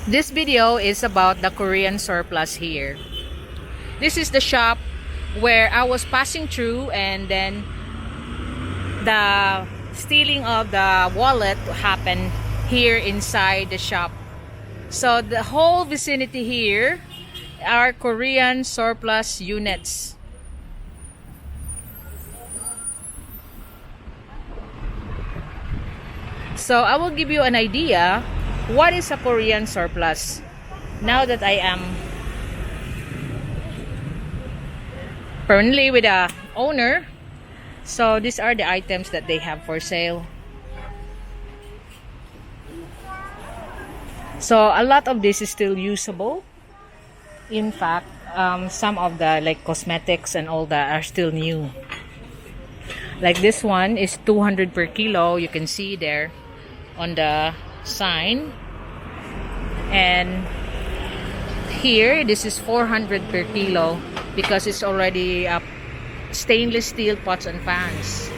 This video is about the Korean surplus here. This is the shop where I was passing through, and then the stealing of the wallet happened here inside the shop. So the whole vicinity here are Korean surplus units. So I will give you an idea what is a Korean surplus now that I am currently with the owner. So these are the items that they have for sale. So a lot of this is still usable. In fact, some of the like cosmetics and all that are still new. Like this one is 200 per kilo. You can see there on the sign. And here this is 400 per kilo because it's already stainless steel pots and pans.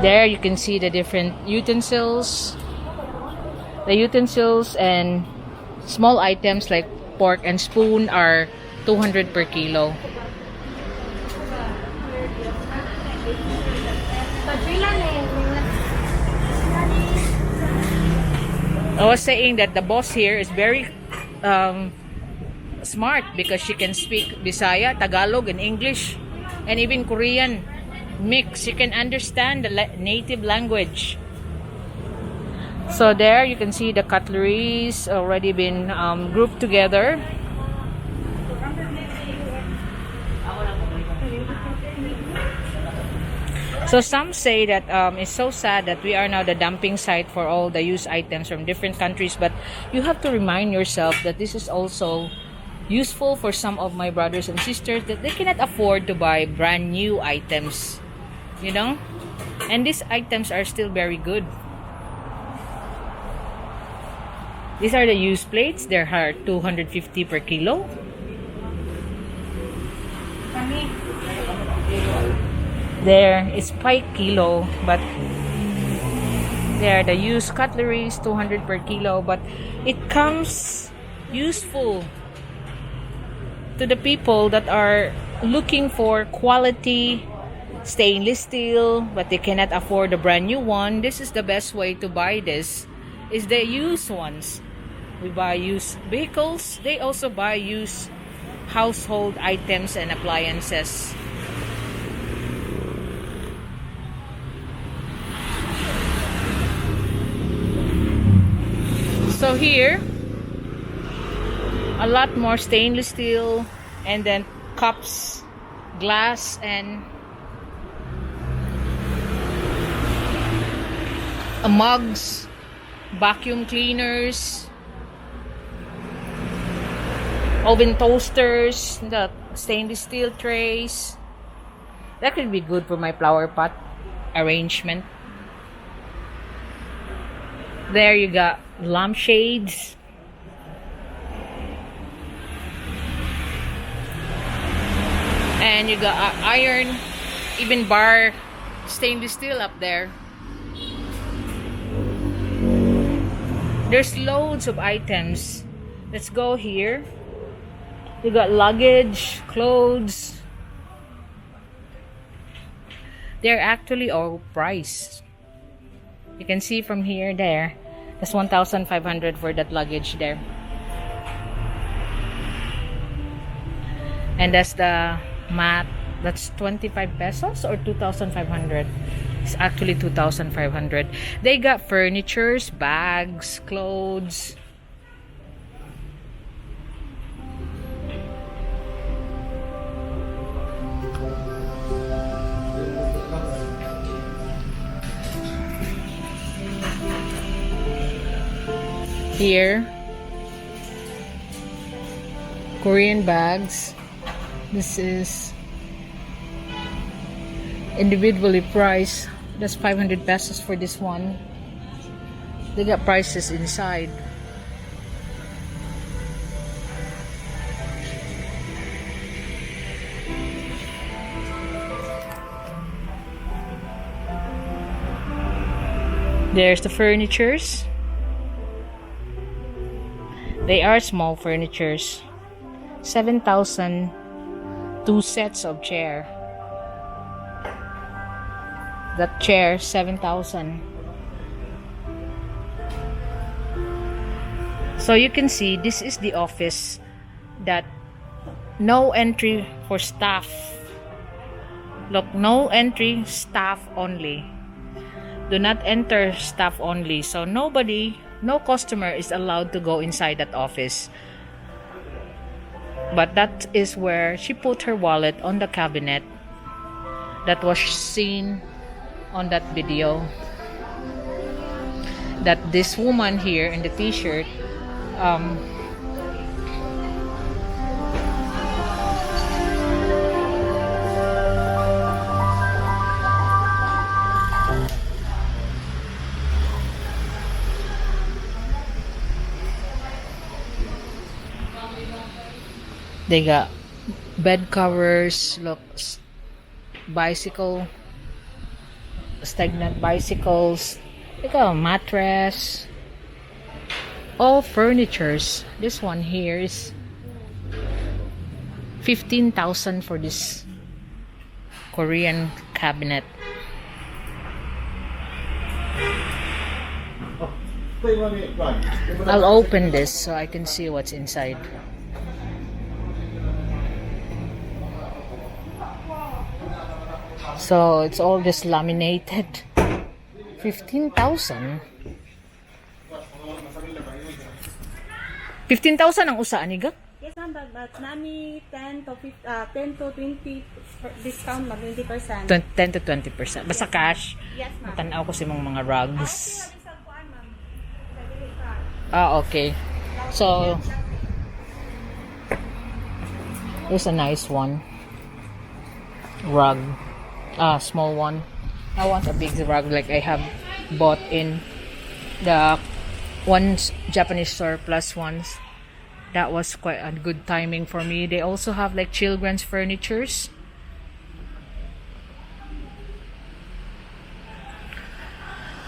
There you can see the different utensils. The utensils and small items like fork and spoon are 200 per kilo. I was saying that the boss here is very smart because she can speak Bisaya, Tagalog, and English, and even Korean mix. She can understand the native language. So there you can see the cutleries already been grouped together. So some say that it's so sad that we are now the dumping site for all the used items from different countries, but you have to remind yourself that this is also useful for some of my brothers and sisters that they cannot afford to buy brand new items, you know, and these items are still very good. These are the used plates. They're 250 per kilo. There is 5 kilo, but there the used cutleries 200 per kilo, but it comes useful to the people that are looking for quality stainless steel, but they cannot afford a brand new one. This is the best way to buy this, is the used ones. We buy used vehicles. They also buy used household items and appliances. So here, a lot more stainless steel, and then cups, glass, and mugs, vacuum cleaners, oven toasters, the stainless steel trays. That could be good for my flower pot arrangement. There you got lampshades. And you got iron, even bar stainless steel up there. There's loads of items. Let's go here. You got luggage, clothes. They're actually all priced. You can see from here, there. That's 1,500 for that luggage there. And that's the mat. That's 25 pesos or 2,500. It's actually 2,500. They got furnitures, bags, clothes. Here, Korean bags. This is individually priced. That's 500 pesos for this one. They got prices inside. There's the furnitures. They are small furnitures. 7,000, 2 sets of chair. That chair, 7,000. So you can see this is the office that no entry for staff. Look, no entry, staff only. Do not enter, staff only. So nobody, no customer is allowed to go inside that office. But that is where she put her wallet on the cabinet that was seen on that video. That this woman here in the t-shirt they got bed covers, look, bicycle, stagnant bicycles, they got a mattress, all furnitures. This one here is 15,000 for this Korean cabinet. I'll open this so I can see what's inside. So it's all just laminated. 15,000. 15,000 ang usa ani ga? Yes, ma'am, but nami 10 to 20 discount, 20%. 10 to 20%. Basta cash. Yes, ma'am. Tanaw ko si mga rugs. Ah, okay. So here's a nice one. Rug. Small one. I want a big rug like I have bought in the ones Japanese store plus ones. That was quite a good timing for me. They also have like children's furnitures.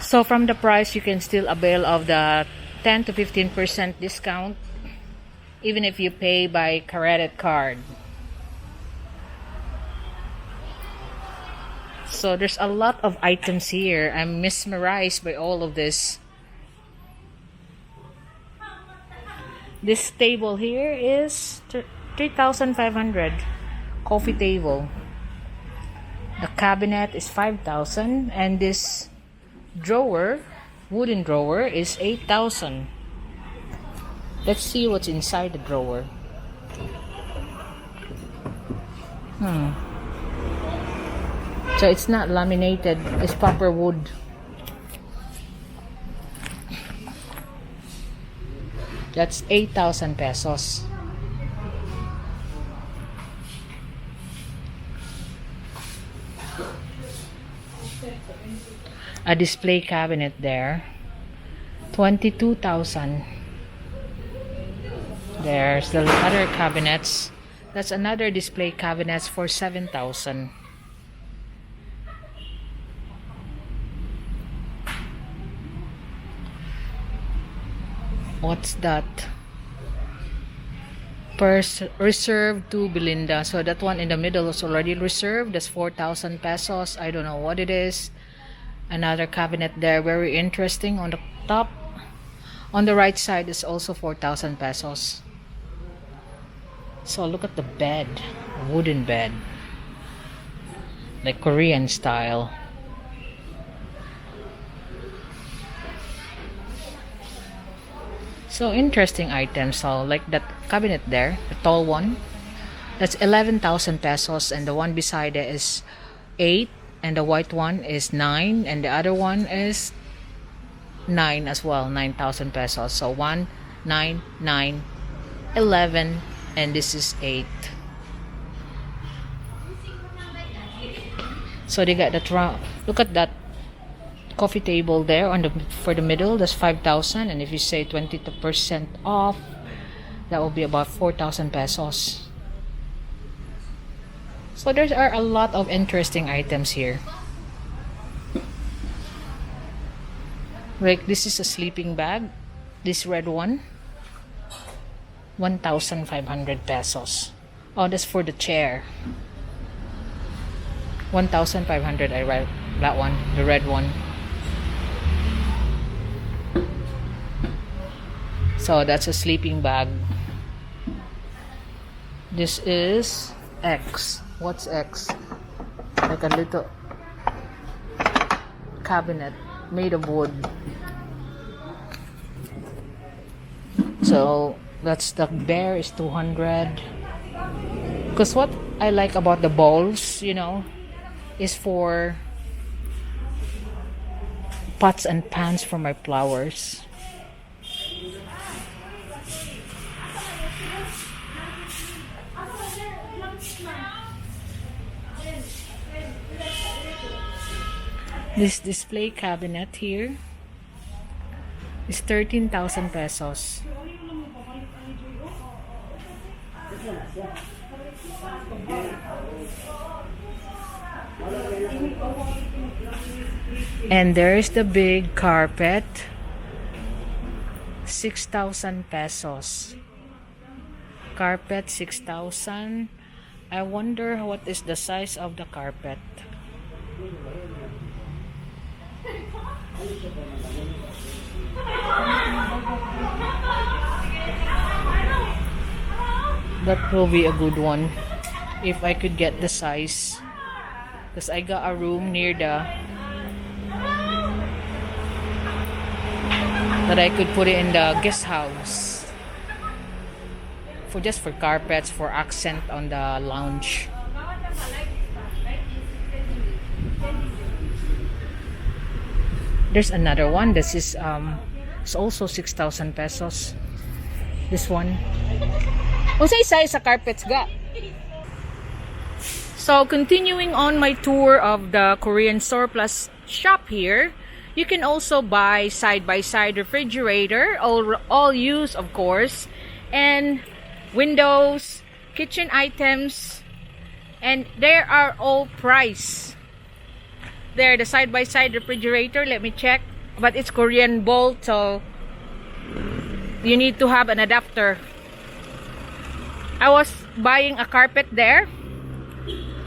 So from the price you can still avail of the 10 to 15% discount even if you pay by credit card. So there's a lot of items here. I'm mesmerized by all of this. This table here is 3,500. Coffee table. The cabinet is 5,000 and this drawer, wooden drawer, is 8,000. Let's see what's inside the drawer. So it's not laminated, it's proper wood. That's 8,000 pesos. A display cabinet there, 22,000. There's the other cabinets. That's another display cabinets for 7,000. What's that? Reserved to Belinda. So that one in the middle is already reserved. That's 4,000 pesos. I don't know what it is. Another cabinet there, very interesting on the top. On the right side is also 4,000 pesos. So look at the bed, a wooden bed, like Korean style. So interesting items. So like that cabinet there, the tall one, that's 11,000 pesos, and the one beside it is 8, and the white one is 9, and the other one is 9 as well, 9,000 pesos. So 1, 9, 9, 11, and this is 8. So they got that round. Look at that coffee table there on the for the middle. That's 5,000, and if you say 20% off, that will be about 4,000 pesos. So there are a lot of interesting items here. Like this is a sleeping bag. This red one. 1,500 pesos. Oh, that's for the chair. 1,500. I read that one, the red one. So that's a sleeping bag. This is X. What's X? Like a little cabinet made of wood. So that's the bear is 200. Because what I like about the bowls, you know, is for pots and pans for my flowers. This display cabinet here is 13,000 pesos. And there's the big carpet, 6,000 pesos. Carpet 6,000. I wonder what is the size of the carpet. That will be a good one if I could get the size, because I got a room near the that I could put it in the guest house for just for carpets, for accent on the lounge. There's another one. This is it's also 6,000 pesos. This one. Unsay size sa carpets ga? So continuing on my tour of the Korean surplus shop here, you can also buy side-by-side refrigerator, all used of course, and windows, kitchen items, and they are all priced. There, the side-by-side refrigerator, let me check, but it's Korean bolt, so you need to have an adapter. I was buying a carpet there.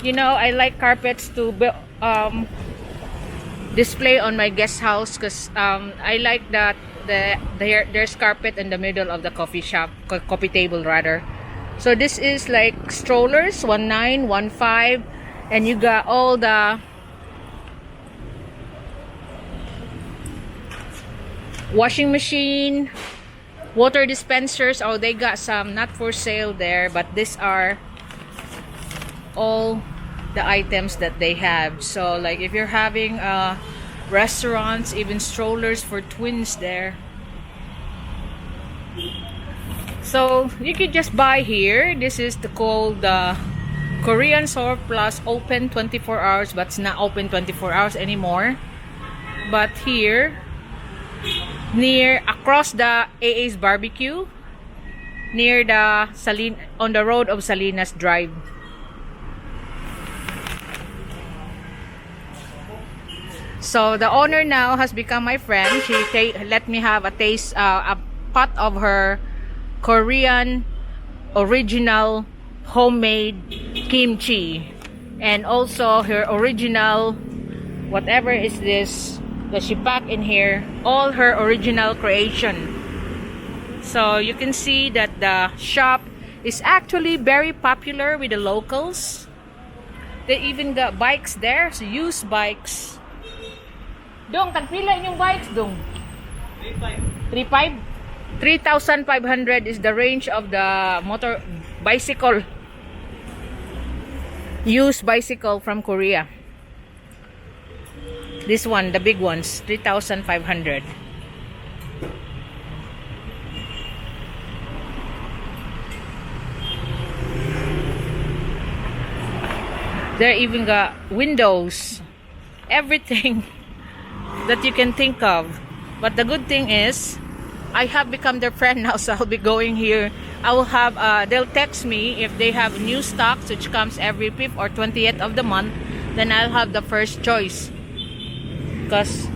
You know, I like carpets to display on my guest house, because I like that there's carpet in the middle of the coffee shop, coffee table rather. So this is like strollers, 1915, and you got all the washing machine, water dispensers. Oh, they got some not for sale there, but these are all the items that they have. So like if you're having restaurants, even strollers for twins there. So you could just buy here. This is called the Korean surplus, open 24 hours, but it's not open 24 hours anymore. But here, across the AA's barbecue, near the on the road of Salinas Drive. So the owner now has become my friend. She let me have a taste, a pot of her Korean original homemade kimchi, and also her original whatever is this that she packed in here, all her original creation. So you can see that the shop is actually very popular with the locals. They even got bikes there, so used bikes. Dong, tagpila inyong bikes, Dong? 3,500. 3,500 is the range of the motor bicycle. Used bicycle from Korea. This one, the big ones, 3,500. There even got windows, everything that you can think of. But the good thing is, I have become their friend now, so I'll be going here. I will have, they'll text me if they have new stocks, which comes every 5th or 20th of the month. Then I'll have the first choice. Because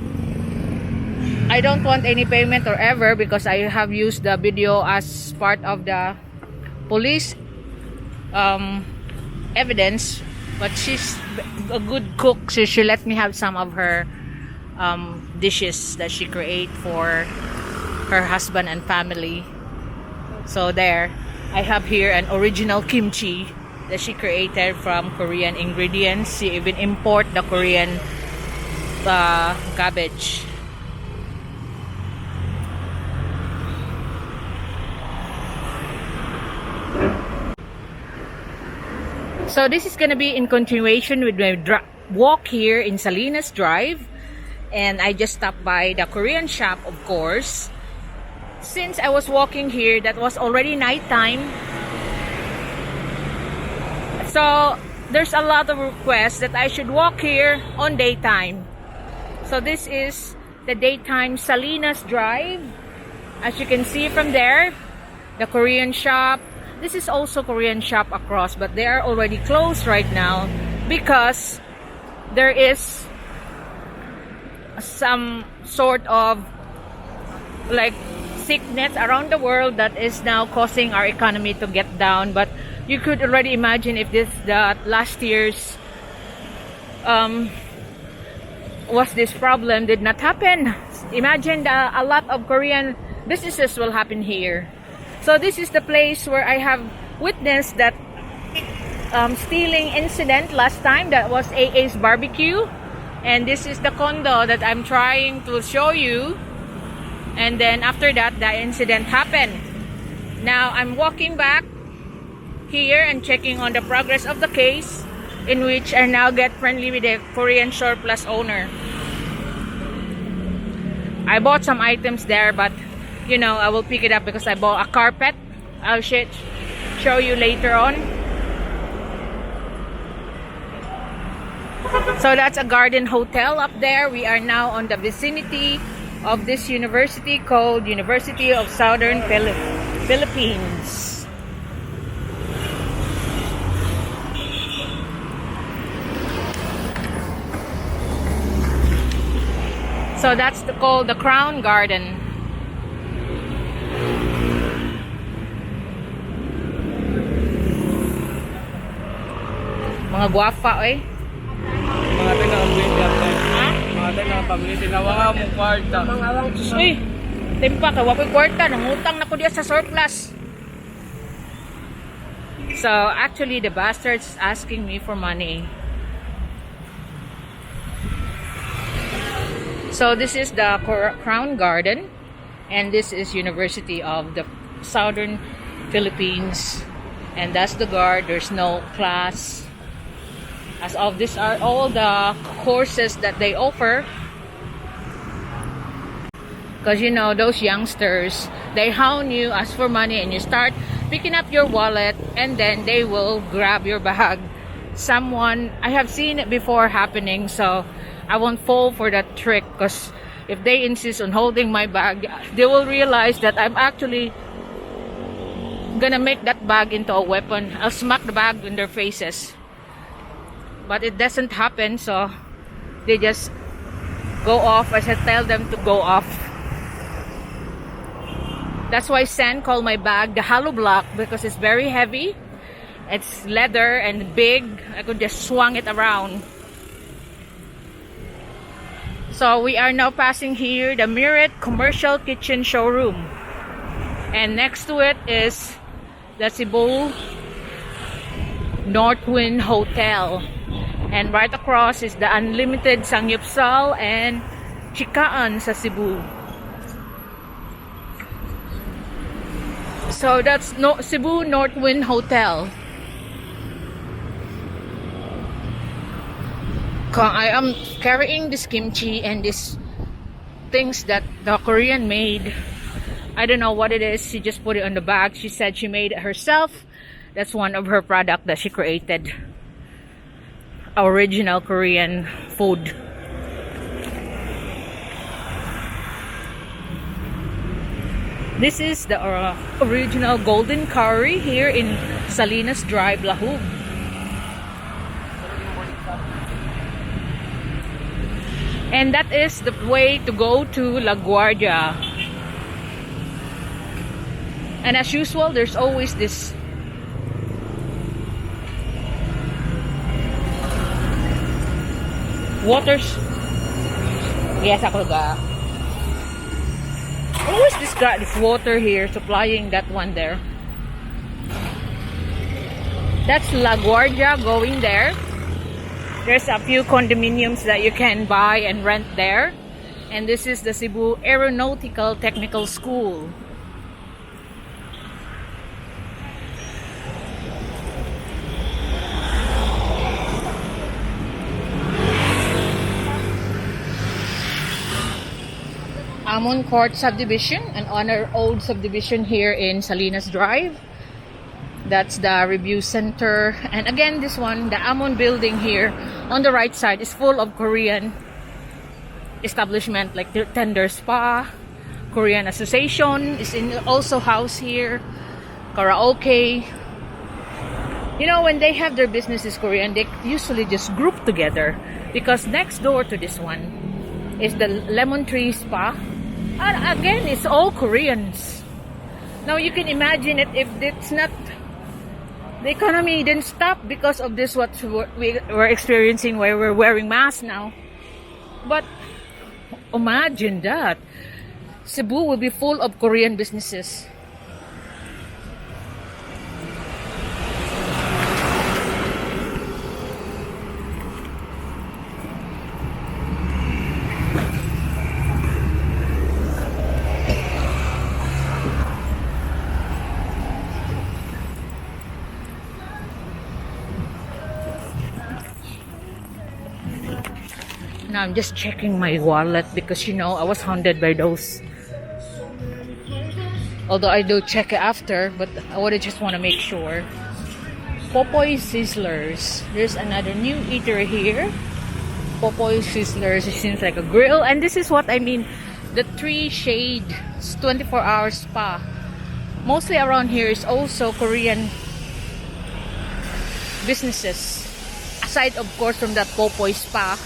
I don't want any payment or ever because I have used the video as part of the police evidence. But she's a good cook, so she let me have some of her dishes that she create for her husband and family. So there, I have here an original kimchi that she created from Korean ingredients. She even import the Korean cabbage. So this is gonna be in continuation with my walk here in Salinas Drive, and I just stopped by the Korean shop, of course. Since I was walking here, that was already nighttime. So there's a lot of requests that I should walk here on daytime. So this is the daytime Salinas Drive. As you can see from there, the Korean shop. This is also Korean shop across, but they are already closed right now because there is some sort of like sickness around the world that is now causing our economy to get down. But you could already imagine if this last year's was this problem did not happen. Imagine a lot of Korean businesses will happen here. So this is the place where I have witnessed that stealing incident last time. That was AA's barbecue, and this is the condo that I'm trying to show you. And then after that, the incident happened. Now I'm walking back here and checking on the progress of the case, in which I now get friendly with the Korean surplus owner. I bought some items there, but you know, I will pick it up because I bought a carpet. I'll show you later on. So that's a garden hotel up there. We are now on the vicinity of this university called University of Southern Philippines. So that's called the Crown Garden. Mga guwapa, eh. Mga pamilya, tinawa mo kwarta. Uy, timpa ka, wapoy kwarta. Nangutang na ko diya sa surplus. So, actually, the bastard's asking me for money. So, this is the Crown Garden. And this is University of the Southern Philippines. And that's the guard. There's no class. As of these are all the courses that they offer. Because you know, those youngsters, they hound you, ask for money, and you start picking up your wallet, and then they will grab your bag. I have seen it before happening, so I won't fall for that trick. Because if they insist on holding my bag, they will realize that I'm actually gonna make that bag into a weapon. I'll smack the bag in their faces. But it doesn't happen, so they just go off as I tell them to go off. That's why Sen called my bag the hollow block, because it's very heavy. It's leather and big. I could just swing it around. So we are now passing here the Mirror Commercial Kitchen Showroom. And next to it is the Cebu Northwind Hotel. And right across is the Unlimited Sangyupsal and Chikaan sa Cebu. So that's Cebu Northwind Hotel. I am carrying this kimchi and these things that the Korean made. I don't know what it is. She just put it on the bag. She said she made it herself. That's one of her products that she created. Original Korean food. This is the original golden curry here in Salinas Drive, Lahub. And that is the way to go to La Guardia. And as usual, there's always this waters. Yes, ako ga. Always this water here supplying that one there. That's La Guardia going there. There's a few condominiums that you can buy and rent there. And this is the Cebu Aeronautical Technical School. Amon Court subdivision, an honor old subdivision here in Salinas Drive. That's the review center. And again, this one, the Amon building here on the right side is full of Korean establishment like Tender Spa, Korean Association is in also house here, karaoke. You know, when they have their businesses Korean, they usually just group together because next door to this one is the Lemon Tree Spa. And again, it's all Koreans. Now you can imagine it if it's not, the economy didn't stop because of this what we were experiencing where we're wearing masks now. But imagine that. Cebu will be full of Korean businesses. Now I'm just checking my wallet because, you know, I was haunted by those. Although I do check it after, but I would just want to make sure. Popoy Sizzlers. There's another new eatery here. Popoy Sizzlers. It seems like a grill. And this is what I mean. The Tree Shade 24-hour spa. Mostly around here is also Korean businesses. Aside, of course, from that Popoy Spa.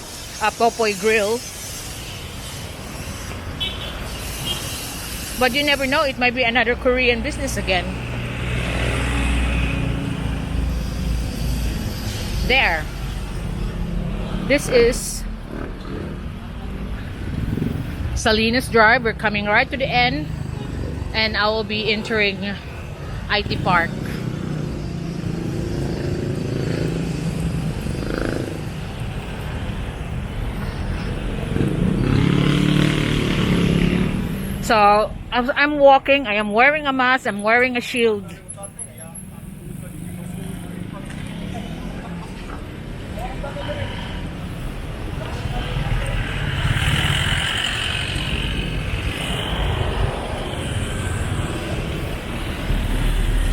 Popoy Grill. But you never know, it might be another Korean business again. There. This is Salinas Drive. We're coming right to the end. And I will be entering IT Park. So, as I'm walking, I am wearing a mask, I'm wearing a shield.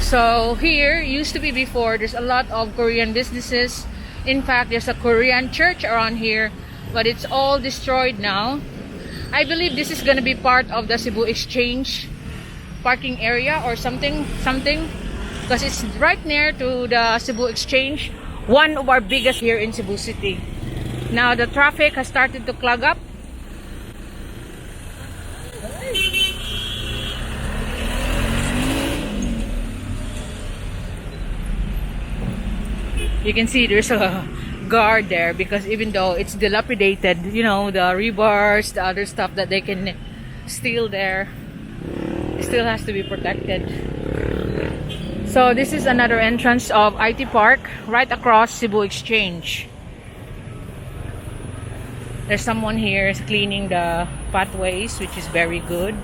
So, here, used to be before, there's a lot of Korean businesses. In fact, there's a Korean church around here, but it's all destroyed now. I believe this is going to be part of the Cebu Exchange parking area or something, because it's right near to the Cebu Exchange, one of our biggest here in Cebu City. Now the traffic has started to clog up. You can see there's a guard there because even though it's dilapidated, you know, the rebars, the other stuff that they can steal there, it still has to be protected. So this is another entrance of IT Park right across Cebu Exchange. There's someone here cleaning the pathways, which is very good.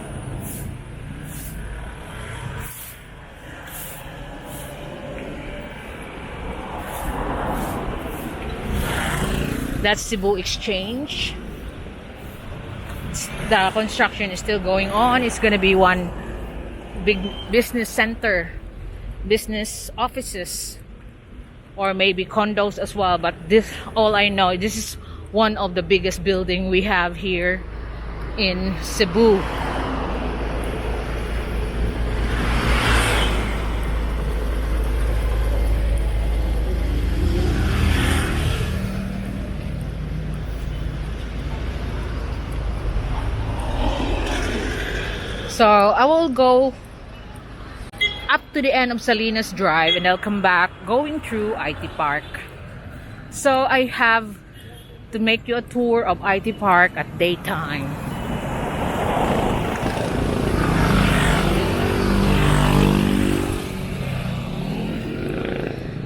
That's Cebu Exchange. The construction is still going on. It's going to be one big business center, business offices, or maybe condos as well. But this, all I know, this is one of the biggest building we have here in Cebu. So I will go up to the end of Salinas Drive and I'll come back going through IT Park. So I have to make you a tour of IT Park at daytime.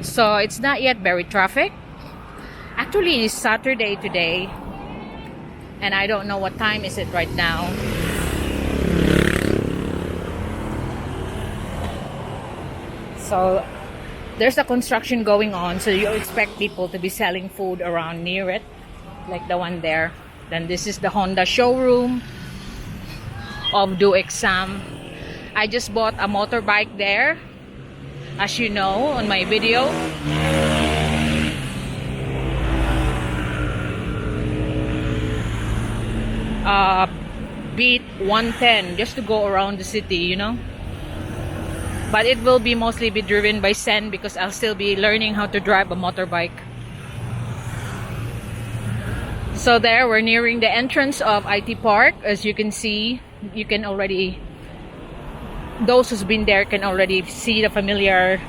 So it's not yet very traffic. Actually, it's Saturday today. And I don't know what time is it right now. So there's a construction going on, so you expect people to be selling food around near it, like the one there. Then this is the Honda showroom of Do Exam. I just bought a motorbike there, as you know on my video. Beat 110 just to go around the city, you know. But it will be mostly be driven by Sen because I'll still be learning how to drive a motorbike. So there, we're nearing the entrance of IT Park. As you can see, you can already, those who's been there can already see the familiar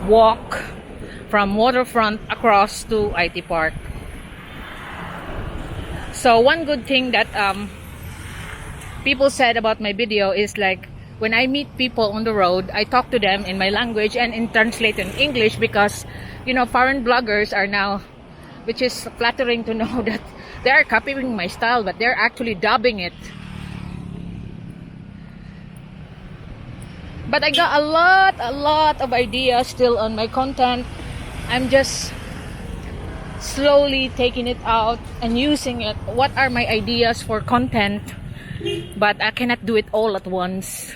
walk from waterfront across to IT Park. So one good thing that people said about my video is like, when I meet people on the road, I talk to them in my language and in translate in English because, you know, foreign bloggers are now, which is flattering to know that they are copying my style, but they're actually dubbing it. But I got a lot of ideas still on my content. I'm just slowly taking it out and using it. What are my ideas for content? But I cannot do it all at once.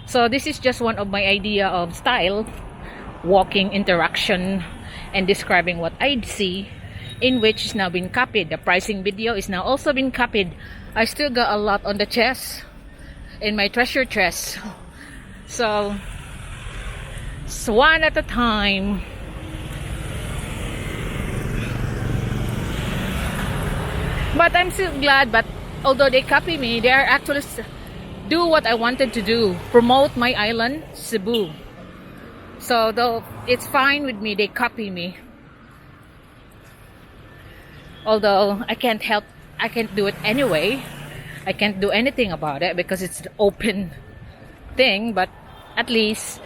So this is just one of my idea of style, walking interaction and describing what I see, in which is now been copied. The pricing video is now also been copied. I still got a lot on the chest, in my treasure chest. So one at a time. But I'm still glad, but although they copy me, they are actually do what I wanted to do, promote my island, Cebu. So though it's fine with me, they copy me. Although I can't help, I can't do it anyway. I can't do anything about it because it's an open thing, but at least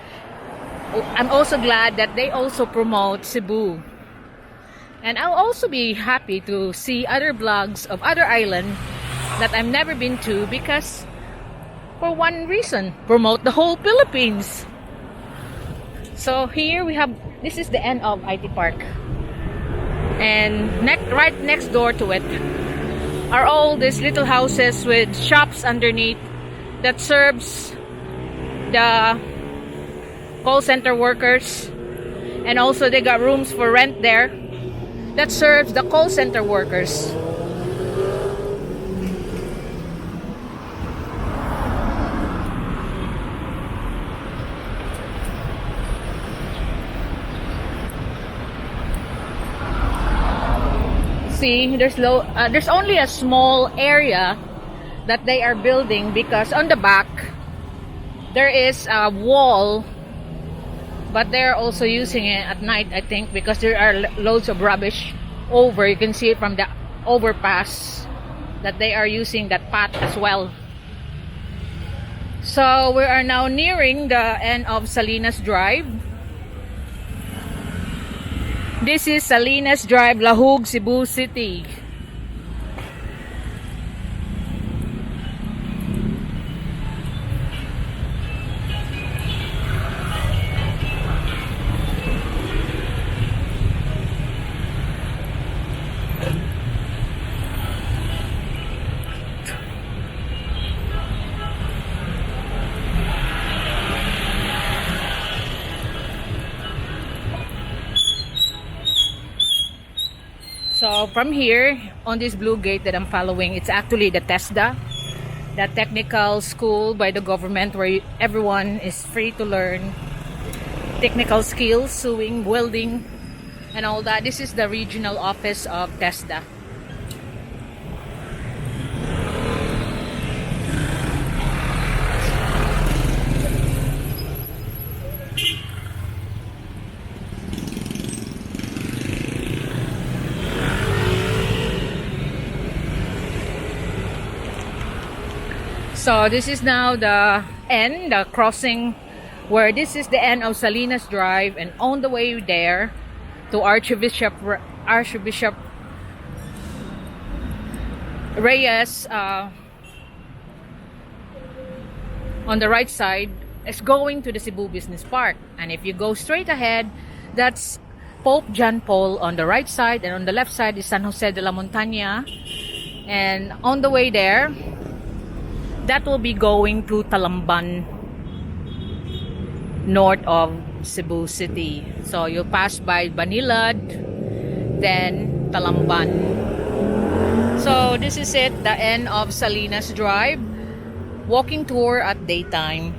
I'm also glad that they also promote Cebu. And I'll also be happy to see other vlogs of other islands that I've never been to because for one reason, promote the whole Philippines. So here we have, this is the end of IT Park. And right next door to it are all these little houses with shops underneath that serves the call center workers. And also they got rooms for rent there that serves the call center workers. See, there's only a small area that they are building because on the back there is a wall, but they're also using it at night, I think, because there are loads of rubbish over. You can see it from the overpass that they are using that path as well. So we are now nearing the end of Salinas Drive. This is Salinas Drive, Lahug, Cebu City. So from here, on this blue gate that I'm following, it's actually the TESDA, the technical school by the government where everyone is free to learn technical skills, sewing, welding, and all that. This is the regional office of TESDA. So this is now the end, the crossing, where this is the end of Salinas Drive, and on the way there to Archbishop Reyes, on the right side is going to the Cebu Business Park, and if you go straight ahead, that's Pope John Paul on the right side, and on the left side is San Jose de la Montaña. And on the way there, that will be going to Talamban, north of Cebu City. So you'll pass by Banilad, then Talamban. So this is it, the end of Salinas Drive. Walking tour at daytime.